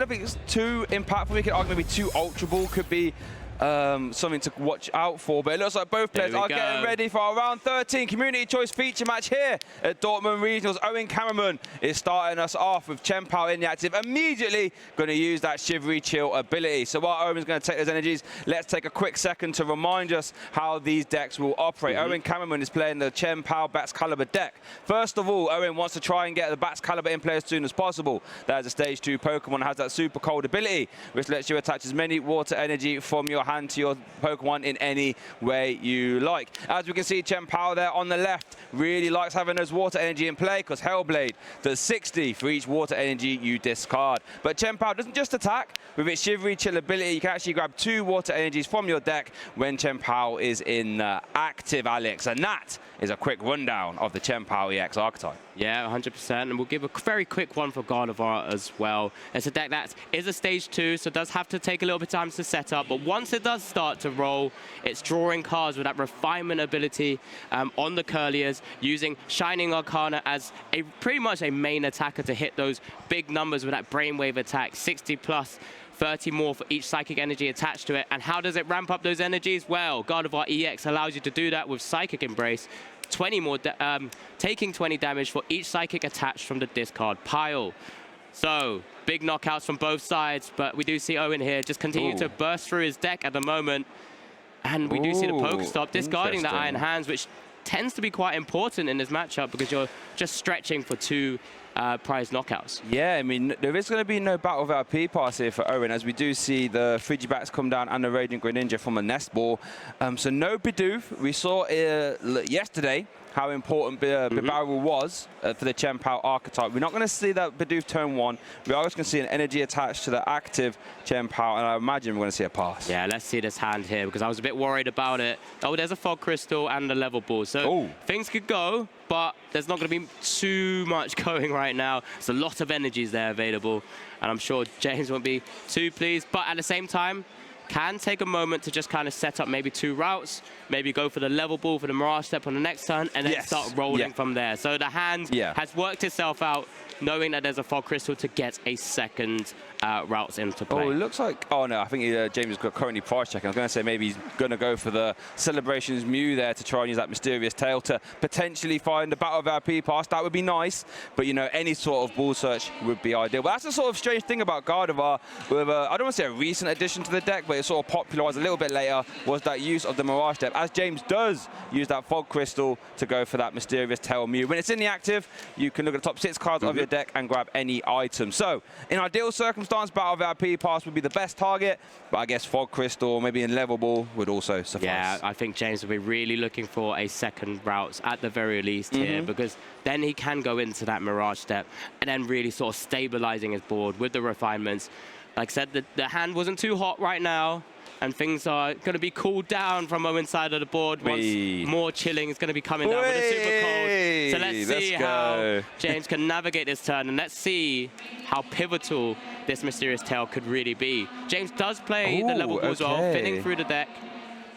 I don't think it's too impactful. We could argue maybe too Ultra Ball could be something to watch out for, but it looks like both players are getting ready for our round 13 community choice feature match here at Dortmund Regionals. Owen Cameraman is starting us off with Chien Pao in the active, immediately going to use that Shivery Chill ability. So while Owen's going to take those energies, let's take a quick second to remind us how these decks will operate. Owen Cameraman is playing the Chien Pao Bats Caliber deck. First of all, Owen wants to try and get the Bats Caliber in play as soon as possible. That is a stage 2 Pokemon, has that super cold ability, which lets you attach as many water energy from your hand to your Pokemon in any way you like. As we can see, Chien Pao there on the left really likes having those water energy in play because Hellblade does 60 for each water energy you discard. But Chien Pao doesn't just attack. With its Shivery Chill ability, you can actually grab 2 water energies from your deck when Chien Pao is in active, Alex. And that is a quick rundown of the Chien Pao EX archetype. Yeah, 100%. And we'll give a very quick one for Gardevoir as well. It's a deck that is a stage 2, so it does have to take a little bit of time to set up. But once it does start to roll, it's drawing cards with that refinement ability on the Curliers, using Shining Arcana as pretty much a main attacker to hit those big numbers with that Brainwave attack, 60 plus. 30 more for each psychic energy attached to it. And how does it ramp up those energies? Well, Gardevoir EX allows you to do that with Psychic Embrace. 20 more, taking 20 damage for each psychic attached from the discard pile. So, big knockouts from both sides, but we do see Owen here just continue to burst through his deck at the moment. And we do see the Pokestop discarding the Iron Hands, which tends to be quite important in this matchup because you're just stretching for 2 prize knockouts. Yeah, I mean, there is going to be no battle of our P-Pass here for Owen, as we do see the Frigibats come down and the Radiant Greninja from a Nest Ball. So no Bidoof. We saw yesterday how important Bibarel was for the Chien Pao archetype. We're not going to see that Bidoof turn 1. We are just going to see an energy attached to the active Chien Pao, and I imagine we're going to see a pass. Yeah, let's see this hand here, because I was a bit worried about it. Oh, there's a Fog Crystal and a Level Ball. So things could go, but there's not going to be too much going right now. There's a lot of energies there available, and I'm sure James won't be too pleased. But at the same time, can take a moment to just kind of set up maybe 2 routes, maybe go for the Level Ball for the Mirage Step on the next turn, and then start rolling from there. So the hand has worked itself out, knowing that there's a Fog Crystal to get a second routes into play. Oh, it looks like, oh no, I think James is currently price checking. I was going to say maybe he's going to go for the Celebrations Mew there to try and use that Mysterious Tail to potentially find the Battle of our P-Pass. That would be nice, but you know, any sort of ball search would be ideal. But that's the sort of strange thing about Gardevoir, with I don't want to say a recent addition to the deck, but it sort of popularized a little bit later, was that use of the Mirage Step, as James does use that Fog Crystal to go for that Mysterious Tail Mew. When it's in the active, you can look at the top 6 cards of your deck and grab any item. So, in ideal circumstance, Battle of our P-Pass would be the best target, but I guess Fog Crystal, maybe in Level Ball, would also suffice. Yeah, I think James will be really looking for a second route at the very least here, because then he can go into that Mirage Step and then really sort of stabilizing his board with the refinements. Like I said, the hand wasn't too hot right now, and things are going to be cooled down from Owen's side of the board. Once more chilling is going to be coming down with a super cold. So let's see how James can navigate this turn, and let's see how pivotal this Mysterious Tail could really be. James does play the Level Ball as well, fitting through the deck,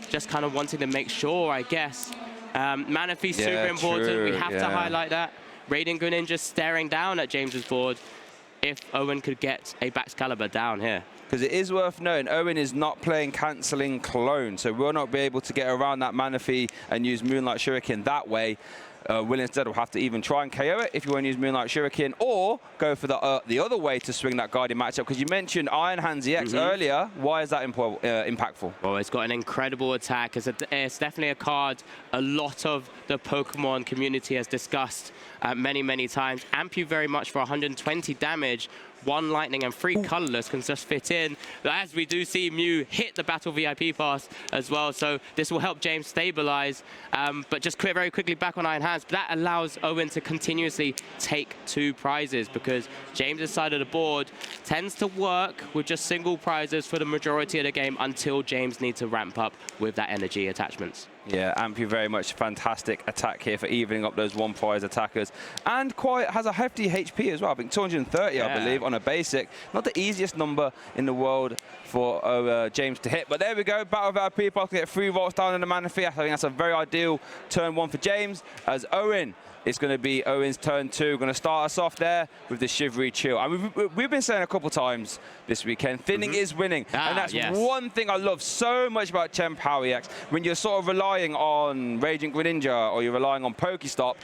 just kind of wanting to make sure, I guess. Manaphy's super important. We have to highlight that. Radiant Greninja staring down at James's board. If Owen could get a Baxcalibur down here. Because it is worth noting, Owen is not playing Cancelling Clone, so we'll not be able to get around that Manaphy and use Moonlight Shuriken that way. Will instead will have to even try and KO it if you want to use Moonlight Shuriken, or go for the other way to swing that Guardian matchup. Because you mentioned Iron Hands EX earlier. Why is that impactful? Well, it's got an incredible attack. It's definitely a card a lot of the Pokemon community has discussed many, many times. Amp you very much for 120 damage. 1 lightning and 3 colorless can just fit in. But as we do see Mew hit the Battle VIP pass as well, so this will help James stabilize. But just very quickly back on Iron Hands, but that allows Owen to continuously take 2 prizes, because James's side of the board tends to work with just single prizes for the majority of the game until James needs to ramp up with that energy attachments. Yeah, Ampy very much fantastic attack here for evening up those 1 prize attackers, and quite has a hefty HP as well. I think 230, I believe, on a basic. Not the easiest number in the world for James to hit, but there we go. Battle of our P-Pass can get 3 volts down in the Manaphy. I think that's a very ideal turn 1 for James, as Owen it's going to be Owen's turn 2. Going to start us off there with the Shivery Chill. And we've been saying a couple times this weekend, thinning is winning. And that's one thing I love so much about Chien Pao EX. When you're sort of relying on Raging Greninja or you're relying on Pokestop,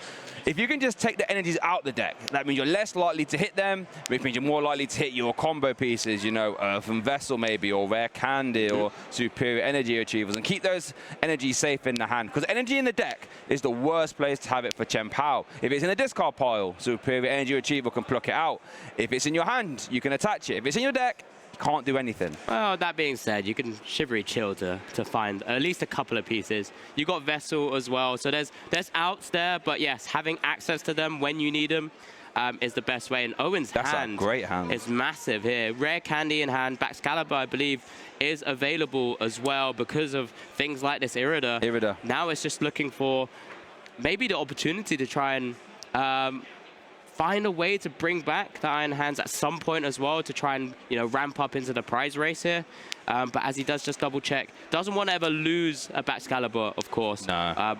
if you can just take the energies out the deck, that means you're less likely to hit them, which means you're more likely to hit your combo pieces, you know, Earthen Vessel maybe, or Rare Candy, or Superior Energy Retrievals, and keep those energies safe in the hand. Because energy in the deck is the worst place to have it for Chien Pao. If it's in the discard pile, Superior Energy Retrieval can pluck it out. If it's in your hand, you can attach it. If it's in your deck, can't do anything. Well, that being said, you can Shivery Chill to find at least a couple of pieces. You got Vessel as well, so there's outs there, but yes, having access to them when you need them is the best way. And Owen's hand, a great hand, is massive here. Rare Candy in hand. Baxcalibur, I believe, is available as well because of things like this Irida. Now it's just looking for maybe the opportunity to try and find a way to bring back the Iron Hands at some point as well to try and, you know, ramp up into the prize race here. But as he does just double check, doesn't want to ever lose a Baxcalibur, of course,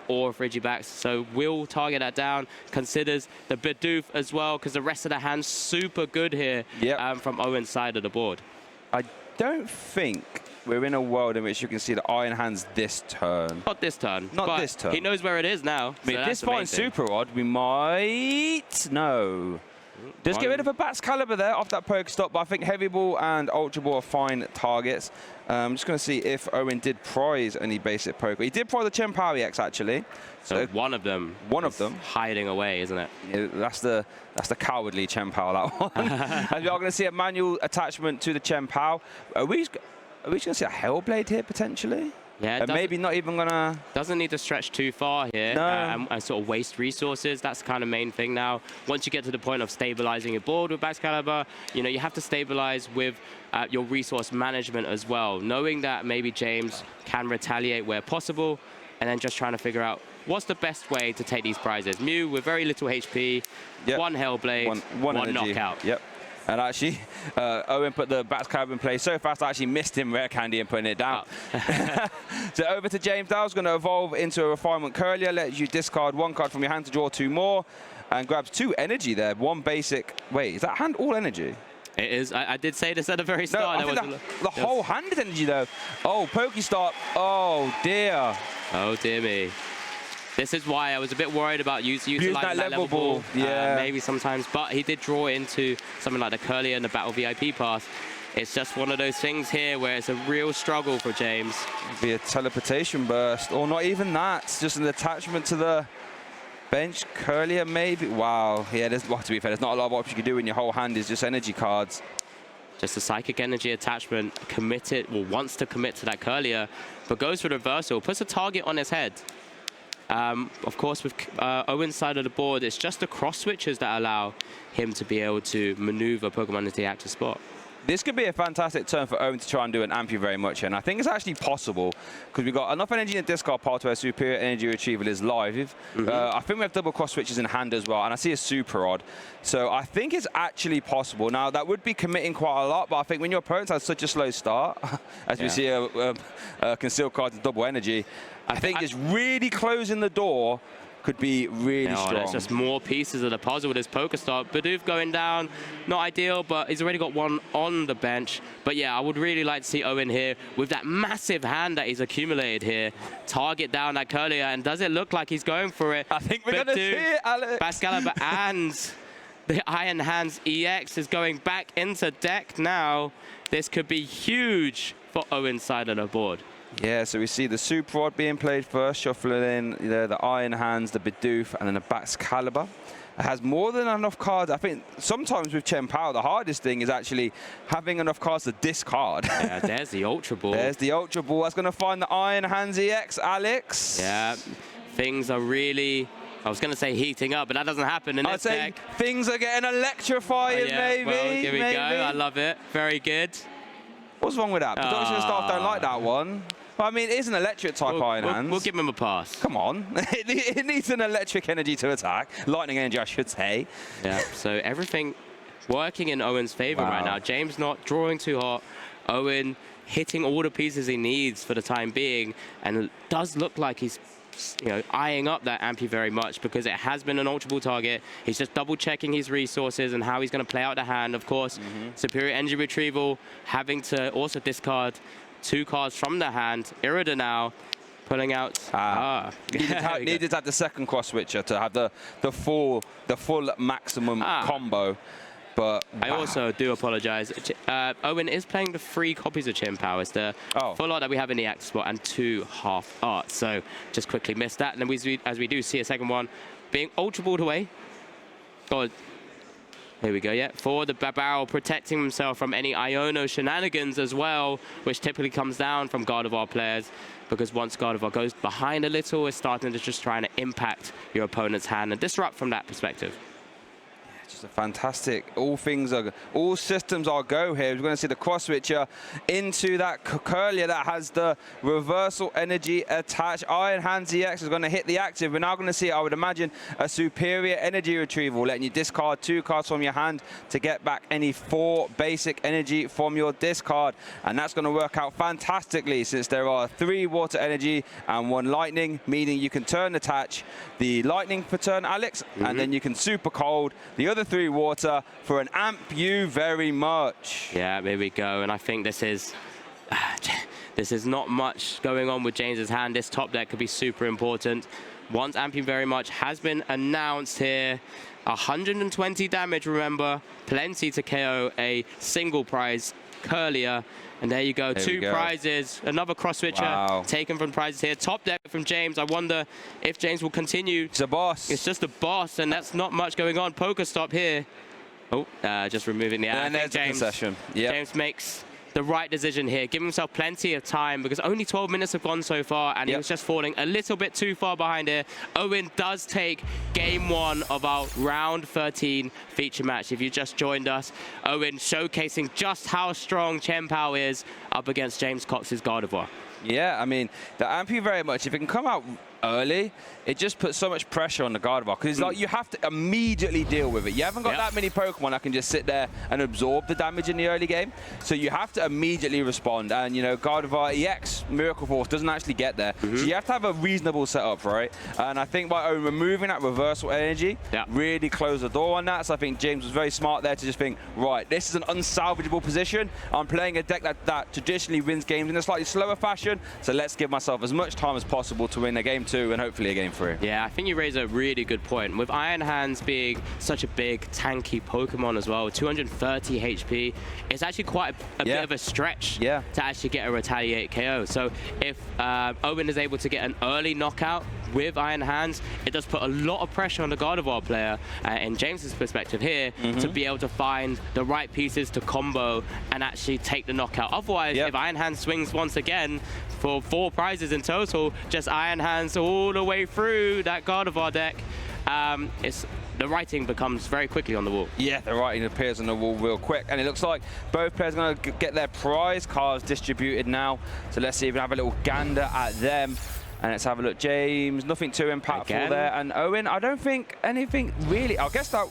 or a Frigibax. So will target that down, considers the Bidoof as well, because the rest of the hand's super good here from Owen's side of the board. I don't think we're in a world in which you can see the Iron Hands this turn. Not this turn. Not this turn. He knows where it is now. I mean, if this finds Super Odd, we might... No. Just get rid of a Baxcalibur there off that Pokestop, but I think Heavy Ball and Ultra Ball are fine targets. I'm just going to see if Owen did prize any basic Poke. He did prize the Chien Pao EX, actually. So one of them hiding away, isn't it? Yeah, that's the cowardly Chien Pao, that one. And we are going to see a manual attachment to the Chien Pao. Are we going to see a Hellblade here, potentially? Yeah, maybe not even gonna... Doesn't need to stretch too far here and sort of waste resources. That's the kind of main thing now. Once you get to the point of stabilizing your board with Baxcalibur, you know, you have to stabilize with your resource management as well. Knowing that maybe James can retaliate where possible, and then just trying to figure out what's the best way to take these prizes. Mew with very little HP, one Hellblade, one knockout. Yep. And actually, Owen put the Baxcalibur in play so fast, I actually missed him Rare Candy and putting it down. So over to James Dow's going to evolve into a Refinement Curlier, lets you discard 1 card from your hand to draw 2 more, and grabs 2 energy there, 1 basic. Wait, is that hand all energy? It is. I did say this at the very start. No, I think the whole hand is energy though. Oh, Pokestop. Oh dear. Oh dear me. This is why I was a bit worried about utilizing that level ball. Maybe sometimes, but he did draw into something like the Curlier and the Battle VIP pass. It's just one of those things here where it's a real struggle for James. Be a teleportation burst, or not even that. It's just an attachment to the bench. Curlier maybe. Wow. Yeah, well, to be fair, there's not a lot of options you can do when your whole hand is just energy cards. Just a Psychic Energy attachment, committed, well, wants to commit to that Curlier, but goes for the reversal, puts a target on his head. Of course, with Owen's side of the board, it's just the cross switches that allow him to be able to maneuver Pokemon into the active spot. This could be a fantastic turn for Owen to try and do an Ampy very much, and I think it's actually possible because we've got enough energy in the discard pile to where Superior Energy Retrieval is live. I think we have double cross switches in hand as well, and I see a Super Odd. So I think it's actually possible. Now, that would be committing quite a lot, but I think when your opponent has such a slow start, as we see a concealed card to double energy, I think just really closing the door could be really strong. There's just more pieces of the puzzle with his Pokestop. Bidoof going down, not ideal, but he's already got one on the bench. But yeah, I would really like to see Owen here with that massive hand that he's accumulated here. Target down that Curlier, and does it look like he's going for it? I think we're going to see it, Alex. Baxcalibur and the Iron Hands EX is going back into deck now. This could be huge for Owen's side of the board. Yeah, so we see the Super Odd being played first, shuffling in the Iron Hands, the Bidoof, and then the Baxcalibur. It has more than enough cards. I think sometimes with Chien Pao, the hardest thing is actually having enough cards to discard. Yeah, there's the Ultra Ball. There's the Ultra Ball. That's going to find the Iron Hands EX, Alex. Yeah, things are really... I was going to say heating up, but that doesn't happen in this deck. I'd say things are getting electrifying, maybe. Well, here we go. I love it. Very good. What's wrong with that? Production staff don't like that one. Well, I mean, it is an electric type Iron Hands. We'll give him a pass. Come on. It needs an electric energy to attack. Lightning energy, I should say. Yeah, so everything working in Owen's favor right now. James not drawing too hot. Owen hitting all the pieces he needs for the time being. And it does look like he's eyeing up that Ampy very much because it has been an Ultra Ball target. He's just double-checking his resources and how he's going to play out the hand. Of course, Superior Energy Retrieval having to also discard 2 cards from the hand. Irida now pulling out. Needed to have the second cross switcher to have the full maximum combo. But I also do apologize. Owen is playing the 3 copies of Chien Pao. It's the full art that we have in the active spot and 2 half art. So just quickly missed that. And then as we do see a second one being Ultra Balled away. Here we go, for the Barrel, protecting himself from any Iono shenanigans as well, which typically comes down from Gardevoir players, because once Gardevoir goes behind a little, it's starting to just trying to impact your opponent's hand and disrupt from that perspective. Just a fantastic, all systems are go here. We're going to see the cross switcher into that Curlier that has the reversal energy attached. Iron Hand ZX is going to hit the active. We're now going to see, I would imagine, a superior energy retrieval, letting you discard 2 cards from your hand to get back any 4 basic energy from your discard. And that's going to work out fantastically since there are 3 water energy and 1 lightning, meaning you can turn attach the lightning for turn Alex, and then you can super cold the other 3 water for an amp you very much. Yeah, there we go. And I think this is not much going on with James's hand. This top deck could be super important. Once amp you very much has been announced here. 120 damage, remember. Plenty to KO a single prize Curlier. And there you go, 2 prizes, another cross switcher taken from prizes here. Top deck from James. I wonder if James will continue. It's a boss. It's just a boss, and that's not much going on. Poker stop here. Just removing the ad. And there's the concession. James makes the right decision here, giving himself plenty of time because only 12 minutes have gone so far, and he was just falling a little bit too far behind here. Owen does take game 1 of our round 13 feature match. If you just joined us, Owen showcasing just how strong Chien Pao is up against James Cox's Gardevoir. Yeah, I mean, the Ampy very much, if it can come out early, it just puts so much pressure on the Gardevoir because it's like you have to immediately deal with it. You haven't got that many Pokemon that can just sit there and absorb the damage in the early game, so you have to immediately respond. And Gardevoir EX Miracle Force doesn't actually get there, so you have to have a reasonable setup, right? And I think by removing that reversal energy, really closed the door on that. So I think James was very smart there to just think, right, this is an unsalvageable position. I'm playing a deck that traditionally wins games in a slightly slower fashion, so let's give myself as much time as possible to win a game 2 and hopefully a game 3. Yeah, I think you raise a really good point. With Iron Hands being such a big, tanky Pokemon as well, 230 HP, it's actually quite a bit of a stretch to actually get a Retaliate KO. So if Owen is able to get an early knockout with Iron Hands, it does put a lot of pressure on the Gardevoir player, in James's perspective here, to be able to find the right pieces to combo and actually take the knockout. Otherwise, if Iron Hands swings once again for 4 prizes in total, just Iron Hands all the way through that Gardevoir deck, the writing becomes very quickly on the wall. Yeah, the writing appears on the wall real quick, and it looks like both players are going to get their prize cards distributed now. So let's see if we can have a little gander at them. And let's have a look. James, nothing too impactful there. And Owen, I don't think anything really. I guess that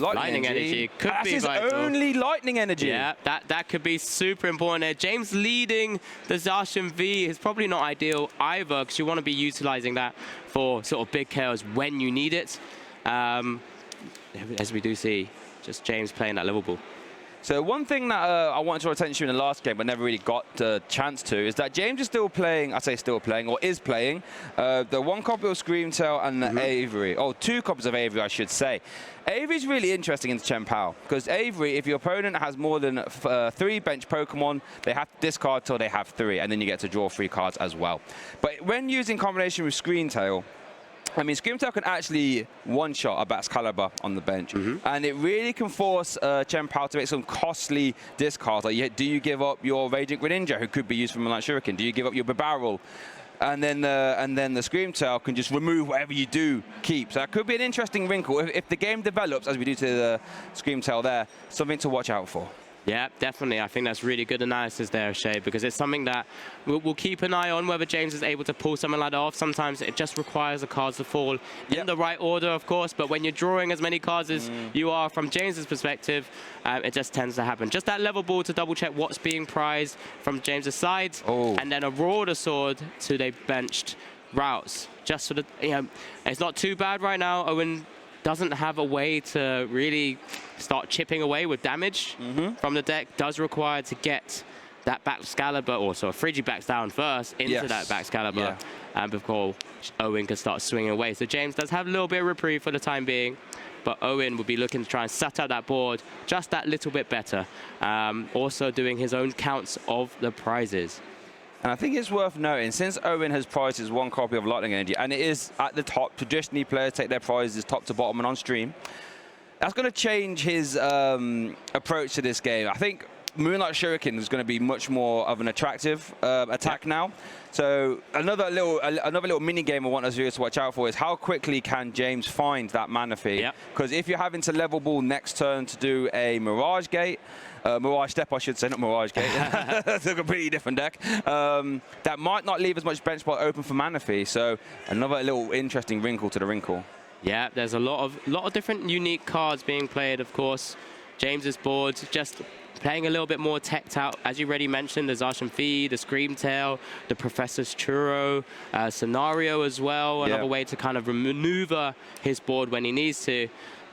lightning energy could be his vital. Only lightning energy. Yeah, that could be super important there. James leading the Zacian V is probably not ideal either, because you want to be utilizing that for sort of big KOs when you need it. As we do see, just James playing that level ball. So one thing that I wanted to draw attention to in the last game, but never really got the chance to, is that James is still playing, I say still playing, or is playing, the 1 copy of Screamtail and the Avery. 2 copies of Avery, I should say. Avery's really interesting in Chien Pao, because Avery, if your opponent has more than 3 bench Pokemon, they have to discard till they have 3, and then you get to draw 3 cards as well. But when using combination with Screamtail, I mean, Screamtail can actually one-shot a Bat's Caliber on the bench, and it really can force Chien Pao to make some costly discards. Like, do you give up your Raging Greninja, who could be used from a Shuriken? Do you give up your Barrel? And then the Screamtail can just remove whatever you do keep. So that could be an interesting wrinkle. If the game develops, as we do to the Screamtail there, something to watch out for. Yeah, definitely. I think that's really good analysis there, Shay, because it's something that we'll keep an eye on, whether James is able to pull something like that off. Sometimes it just requires the cards to fall in the right order, of course, but when you're drawing as many cards as you are from James's perspective, it just tends to happen. Just that level ball to double-check what's being prized from James's side, and then a Rorder Sword to they've benched routes. Just sort of, it's not too bad right now. Owen doesn't have a way to really start chipping away with damage from the deck. Does require to get that back Excalibur, or so Frigibacks down first into that back Excalibur, and before Owen can start swinging away. So James does have a little bit of reprieve for the time being, but Owen will be looking to try and set up that board just that little bit better. Also doing his own counts of the prizes. And I think it's worth noting, since Owen has prized his 1 copy of Lightning Energy, and it is at the top, traditionally players take their prizes top to bottom and on stream, that's going to change his approach to this game. I think Moonlight Shuriken is going to be much more of an attractive attack now. So another little mini game I want us viewers to watch out for is how quickly can James find that Mana Fee? Because if you're having to level ball next turn to do a Mirage Gate, Mirage Step, I should say, not Mirage Gate. It's a completely different deck. That might not leave as much bench spot open for Mana Fee. So another little interesting wrinkle to the wrinkle. Yeah, there's a lot of different unique cards being played, of course. James's board just playing a little bit more teched out. As you already mentioned, the Zacian Fee, the Screamtail, the Professor's Churro, Scenario as well. Another way to kind of maneuver his board when he needs to.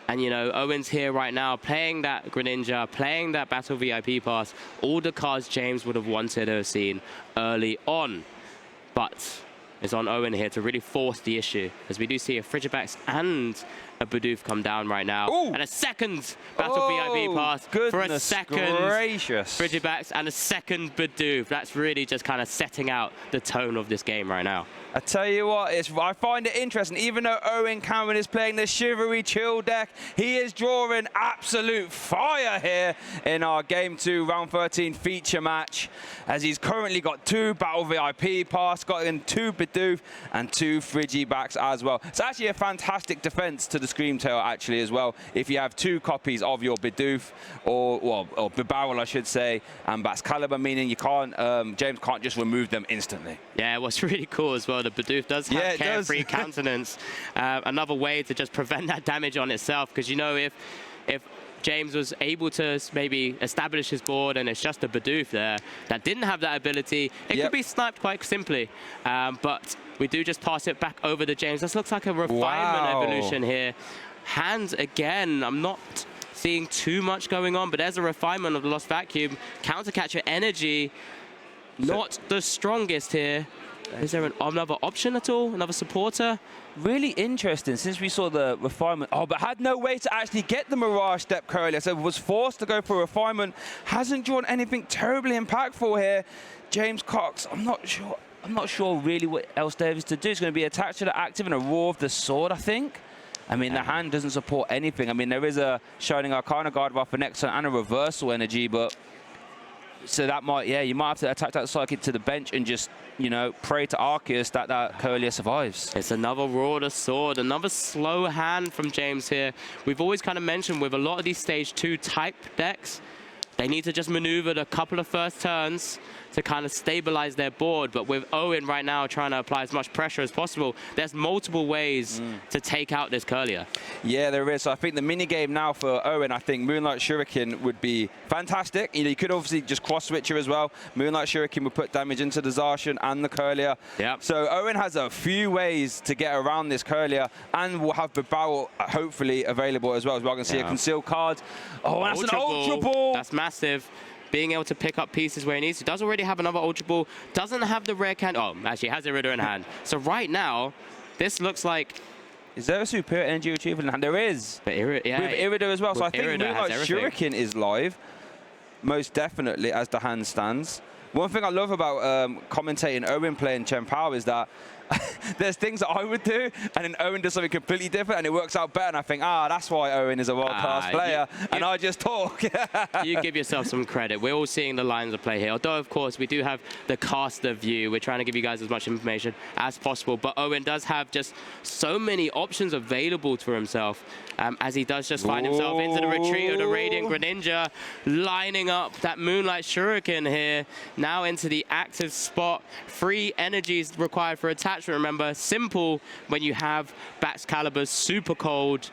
And, Owen's here right now playing that Greninja, playing that Battle VIP Pass, all the cards James would have wanted to have seen early on. But it's on Owen here to really force the issue, as we do see a Frigibax and a Bidoof come down right now. And a second Battle VIP Pass for a second Frigibax and a second Bidoof. That's really just kind of setting out the tone of this game right now. I tell you what, I find it interesting. Even though Owen Cameron is playing the Shivery Chill deck, he is drawing absolute fire here in our Game 2 Round 13 feature match, as he's currently got 2 Battle VIP Pass, got in 2 Bidoof and 2 Frigibacks as well. It's actually a fantastic defense to the Screamtail actually as well, if you have 2 copies of your Bidoof, or Bibarel I should say, and Baxcalibur, meaning you can't, James can't just remove them instantly. Yeah, what's really cool as well, the Bidoof does have carefree countenance. Another way to just prevent that damage on itself, because if James was able to maybe establish his board and it's just a Bidoof there that didn't have that ability, it could be sniped quite simply. But we do just pass it back over to James. This looks like a refinement evolution here. Hands again, I'm not seeing too much going on, but there's a refinement of the Lost Vacuum. Countercatcher Energy, not the strongest here. Is there another option at all? Another supporter? Really interesting, since we saw the refinement. But had no way to actually get the Mirage Step earlier, so was forced to go for refinement. Hasn't drawn anything terribly impactful here. James Cox, I'm not sure really what else there is to do. It's going to be attached to the active and a Roar of the Sword, I think. I mean, the hand doesn't support anything. I mean, there is a Shining Arcana Gardevoir for next turn and a Reversal Energy, but so that might, you might have to attach that Psychic to the bench and just, pray to Arceus that Curlier survives. It's another Roar to Sword, another slow hand from James here. We've always kind of mentioned with a lot of these Stage 2 type decks, they need to just maneuver a couple of first turns to kind of stabilize their board. But with Owen right now trying to apply as much pressure as possible, there's multiple ways to take out this Curlier. Yeah, there is. So I think the mini game now for Owen, I think Moonlight Shuriken would be fantastic. You could obviously just cross switch her as well. Moonlight Shuriken would put damage into the Zacian and the Curlier. So Owen has a few ways to get around this Curlier, and we'll have Bibarel hopefully available as well. As well, I can see a concealed card. Oh, that's an Ultra Ball. That's massive. Being able to pick up pieces where he needs to. Does already have another Ultra Ball. Doesn't have the rare can. Oh, actually has Irida in hand. So right now, this looks like. Is there a superior energy retrieval in hand? There is. But with Irida as well. So I think Moonlight Shuriken is live. Most definitely, as the hand stands. One thing I love about commentating Owen playing Chien Pao is that there's things that I would do, and then Owen does something completely different, and it works out better, and I think, that's why Owen is a world-class player, and I just talk. You give yourself some credit. We're all seeing the lines of play here, although, of course, we do have the caster view. We're trying to give you guys as much information as possible, but Owen does have just so many options available to himself, as he does just find himself into the retreat of the Radiant Greninja, lining up that Moonlight Shuriken here, now into the active spot. 3 energies required for attachment. Remember, simple when you have Baxcalibur's Super Cold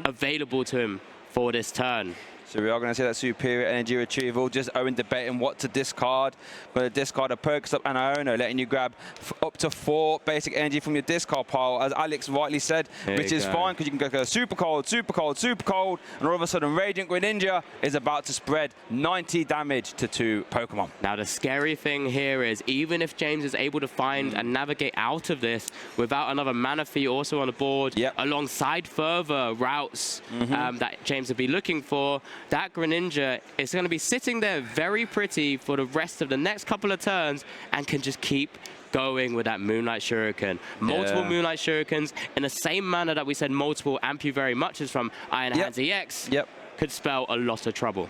available to him for this turn. So we are going to see that superior energy retrieval. Just Owen debating what to discard. Going to discard a Pokestop and Iono, letting you grab up to 4 basic energy from your discard pile, as Alex rightly said, which is fine because you can go super cold, super cold, super cold, and all of a sudden Radiant Greninja is about to spread 90 damage to 2 Pokemon. Now the scary thing here is even if James is able to find and navigate out of this without another mana fee also on the board, alongside further routes that James would be looking for, that Greninja is going to be sitting there very pretty for the rest of the next couple of turns and can just keep going with that Moonlight Shuriken. Multiple Moonlight Shurikens in the same manner that we said multiple Ampu very much is from Iron Hands EX could spell a lot of trouble.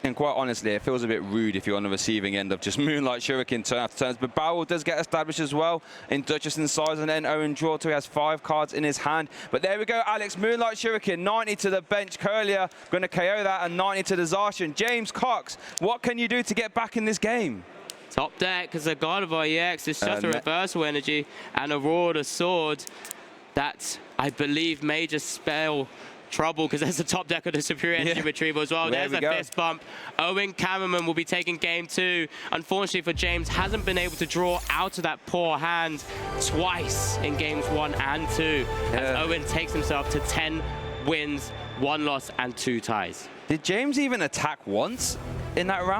And quite honestly, it feels a bit rude if you're on the receiving end of just Moonlight Shuriken turn after turns. But Barrel does get established as well in Duchess and size, and then Owen draw to he has 5 cards in his hand. But there we go, Alex. Moonlight Shuriken, 90 to the bench. Curlier going to KO that, and 90 to the Zacian. James Cox, what can you do to get back in this game? Top deck, because the Gardevoir EX is just a reversal energy, and Aurora the Sword that I believe may just spell trouble because there's the top deck of the superior energy retrieval as well. There's a fist bump. Owen Cameraman will be taking game 2. Unfortunately for James, hasn't been able to draw out of that poor hand twice in games 1 and 2. As Owen takes himself to 10 wins, 1 loss, and 2 ties. Did James even attack once in that round?